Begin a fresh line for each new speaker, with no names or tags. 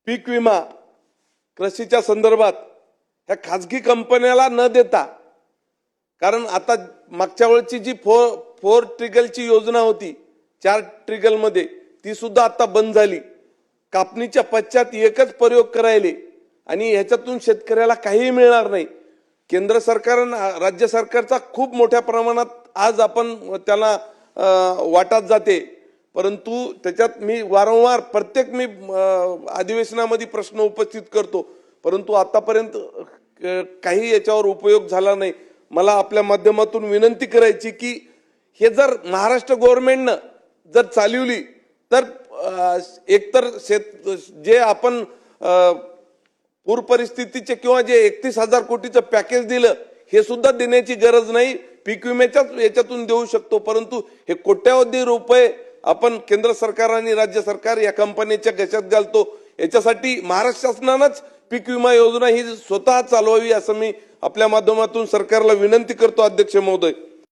पीक विमा कृषीच्या संदर्भात ह्या खाजगी कंपन्याला न देता, कारण आता मागच्या वेळची जी फोर ट्रिगलची योजना होती 4 ट्रिगलमध्ये, ती सुद्धा आता बंद झाली. कापणीच्या पश्चात एकच प्रयोग करायले आणि ह्याच्यातून शेतकऱ्याला काहीही मिळणार नाही. केंद्र सरकार राज्य सरकारचा खूप मोठ्या प्रमाणात आज आपण त्याला वाटत जाते, परंतु त्याच्यात मी वारंवार प्रत्येक अधिवेशनामध्ये प्रश्न उपस्थित करतो, परंतु आतापर्यंत काही याच्यावर उपयोग झाला नाही. मला आपल्या माध्यमातून विनंती करायची की हे जर महाराष्ट्र गव्हर्नमेंटनं जर चालवली तर एकतर जे आपण पूर परिस्थितीचे किंवा जे 31,000 कोटीचं पॅकेज दिलं हे सुद्धा देण्याची गरज नाही, पीक विम्याच्याच याच्यातून देऊ शकतो. परंतु हे कोट्यावधी रुपये आपण केंद्र सरकार आणि राज्य सरकार या कंपन्यांच्या घशात घालतो. याच्यासाठी महाराष्ट्र शासनानंच पीक विमा योजना ही स्वतः चालवावी असं मी आपल्या माध्यमातून सरकारला विनंती करतो. अध्यक्ष महोदय.